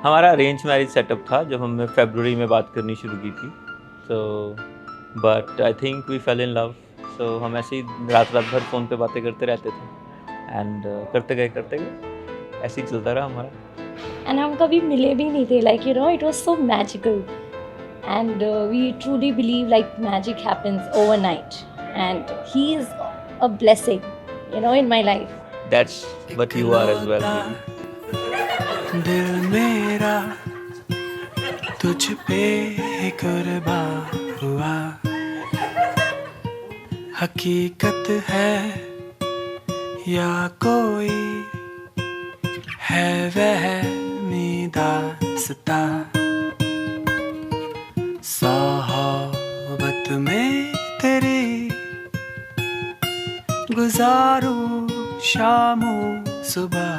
हमारा arrange marriage setup था जब हमने फरवरी में बात करनी शुरू की थी, so but I think we fell in love. So हम ऐसे ही रात भर फ़ोन पे बातें करते रहते थे एंड करते गए ऐसे ही चलता रहा हमारा। एंड हम कभी मिले भी नहीं थे, like you know it was so magical and we truly believe like magic happens overnight and he is a blessing you know in my life. That's what you are as well. दिल मेरा तुझ पे कुर्बान हुआ, हकीकत है या कोई है वहमी दास्तां, सोहबत में तेरी गुजारूं शामों सुबह,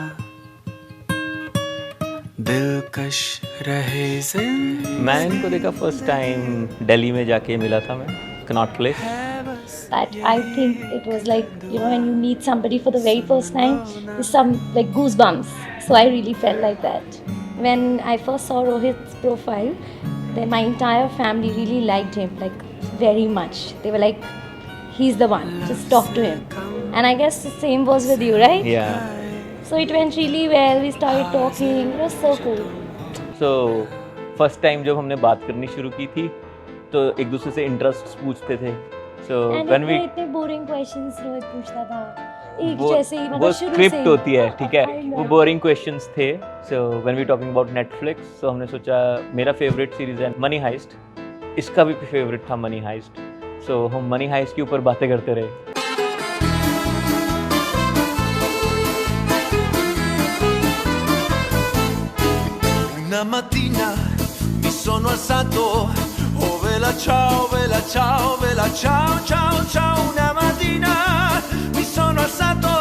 दिलकश रहे जिंदगी। मैंने इनको देखा फर्स्ट टाइम दिल्ली में जाके मिला था मैं, Connaught place. That I think it was like, you know, when you meet somebody for the very first time, there's some like goosebumps. So I really felt like that. When I first saw Rohit's profile, then my entire family really liked him, like very much. They were like, he's the one, just talk to him. And I guess the same was with you, right? Yeah. So it went really well, we started talking, it was so cool. So first time जब हमने बात करनी शुरू की थी तो एक दूसरे से इंटरेस्ट पूछते थे। So And when we इतने boring questions रोहित पूछता था, एक वो जैसे ही मतलब वो शुरू से स्क्रिप्ट होती है, ठीक है, I know. वो बोरिंग क्वेश्चंस थे। So when we talking about Netflix, so हमने सोचा मेरा फेवरेट सीरीज है मनी हाइस्ट, इसका भी फेवरेट था मनी हाइस्ट। सो हम मनी हाइस्ट के ऊपर बातें करते रहे। Una mattina mi sono alzato, oh vela ciao, vela ciao, vela ciao, ciao, ciao. Una mattina mi sono alzato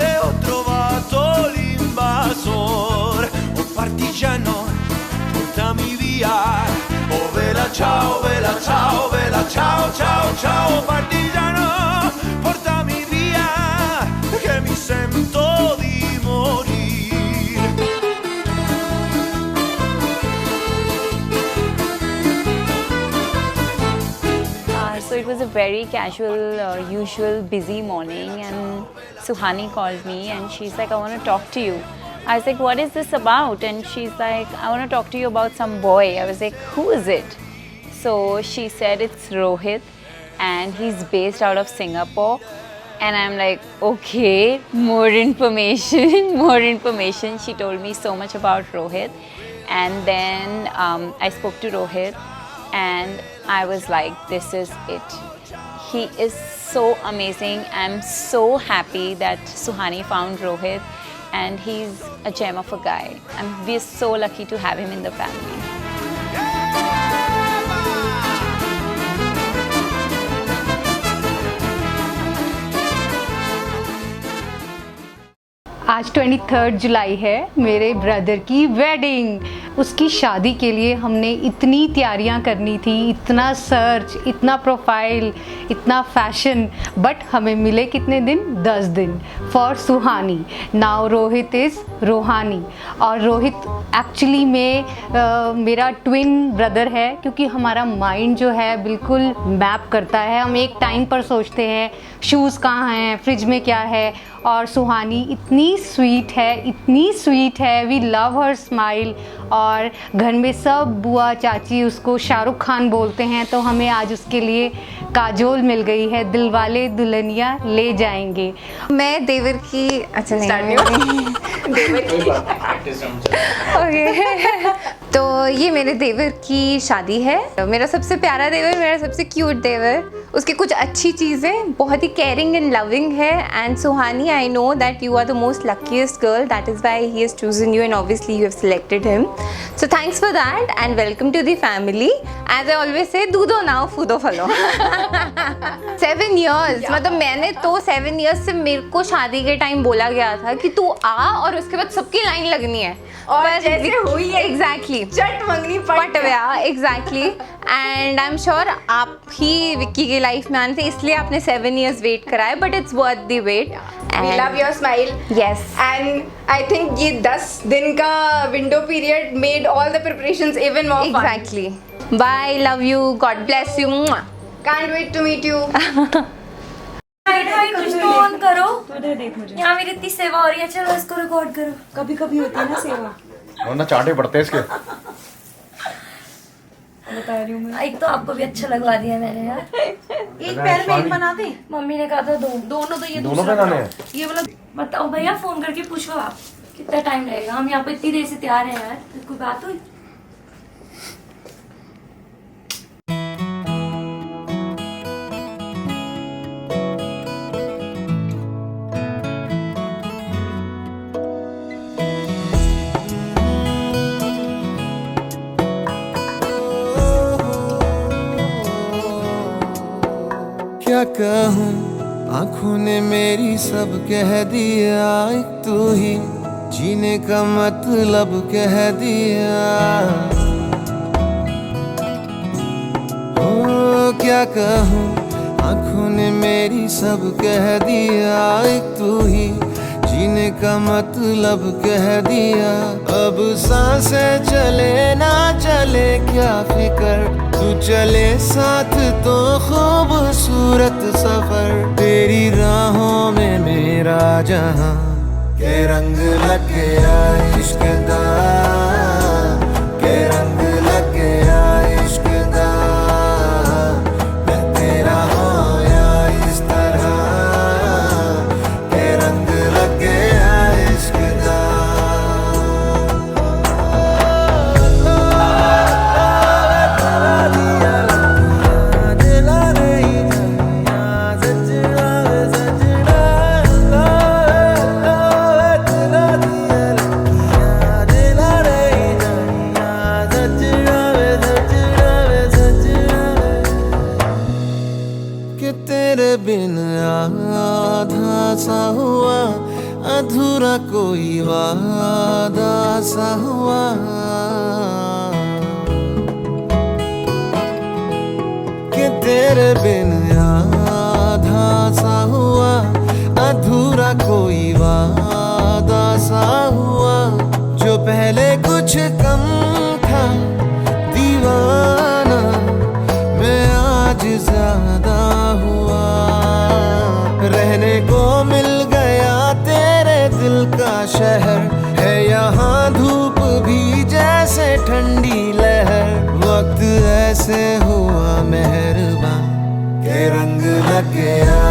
e ho trovato l'invasor. Oh partigiano, portami via. Oh vela ciao, vela ciao, vela ciao, ciao, ciao. Oh partigiano, portami via, che mi sento di morire. So it was a very casual, usual, busy morning, and Suhani called me and she's like, I want to talk to you. I was like, what is this about? And she's like, I want to talk to you about some boy. I was like, who is it? So she said it's Rohit and he's based out of Singapore. And I'm like, okay, more information, more information. She told me so much about Rohit. And then I spoke to Rohit and I was like, this is it. He is so amazing. I'm so happy that Suhani found Rohit and he's a gem of a guy. We're so lucky to have him in the family. आज 23 जुलाई है, मेरे brother की wedding. उसकी शादी के लिए हमने इतनी तैयारियां करनी थी, इतना सर्च, इतना प्रोफाइल, इतना फैशन, बट हमें मिले कितने दिन? 10 दिन for Suhani. Now Rohit is Rohani. और रोहित एक्चुअली में मेरा ट्विन ब्रदर है, क्योंकि हमारा माइंड जो है बिल्कुल मैप करता है। हम एक टाइम पर सोचते हैं शूज़ कहाँ हैं, फ्रिज में क्या है। और सुहानी इतनी स्वीट है, इतनी स्वीट है, वी लव हर स्माइल। और घर में सब बुआ चाची उसको शाहरुख खान बोलते हैं, तो हमें आज उसके लिए काजोल मिल गई है, दिलवाले दुल्हनिया ले जाएंगे। मैं देवर की देवर की ओके तो ये मेरे देवर की शादी है। मेरा सबसे प्यारा देवर, मेरा सबसे क्यूट देवर। उसकी कुछ अच्छी चीज़ें, बहुत ही केयरिंग एंड लविंग है। And Suhani, I know that you are the most luckiest girl, that is why he has chosen you and obviously you have selected him. So thanks for that and welcome to the family. As I always say, दूधो नाओ फूदो फलो। 7 years, मतलब मैंने तो 7 years से मेरे को शादी के टाइम बोला गया था कि तू आ और उसके बाद सबकी लाइन लगनी है, और जैसे हुई है एग्जैक्टली। चट मंगनी पट गया exactly. And I am sure आप ही विक्की की लाइफ में आने थे, इसलिए आपने 7 years वेट कराया, but it's worth the wait. We love your smile. Yes. And I think ये 10 दिन का window period made all the preparations even more fun. Exactly. Bye, love you, God bless you. Mwah. Can't wait to meet you. भाई कुछ तो on करो। यहाँ मेरी इतनी सेवा हो रही है, चलो इसको रिकॉर्ड करो। कभी कभी होती है ना सेवा, वरना चांटे पड़ते हैं इसके। बता रही हूँ मैं। एक तो आपको भी अच्छा लगवा दिया मैंने यार। एक पैर में एक बना दे। मम्मी ने कहा था दोनों तो ये दोनों दूसरा बनाने बनाओ। हैं। ये वाला बताओ भैया, फोन करके पूछो आप कितना टाइम लगेगा। हम यहाँ पे इतनी देर से तैयार हैं यार, कोई बात हुई? क्या कहूँ, आंखों ने मेरी सब कह दिया, एक तू ही जीने का मतलब कह दिया। ओ क्या कहूँ, आंखों ने मेरी सब कह दिया, एक तू ही जीने का मतलब कह दिया। अब सांसें चले ना चले क्या फिकर, तू चले साथ तो खूबसूरत सफर। तेरी राहों में मेरा जहां के रंग लग गया इश्क दा, के रंग लग गया इश्क दा। मैं तेरा होया इस तरह, के रंग लग गया इश्क दा। कि तेरे बिन आधा सा हुआ, अधूरा कोई वादा सा हुआ। कि तेरे बिन आधा सा हुआ, अधूरा कोई वादा सा हुआ। जो पहले कुछ कम था दीवाना, मैं आज ज्यादा हुआ। रहने को मिल गया तेरे दिल का शहर, है यहाँ धूप भी जैसे ठंडी लहर। वक्त ऐसे हुआ मेहरबान, के रंग लग गया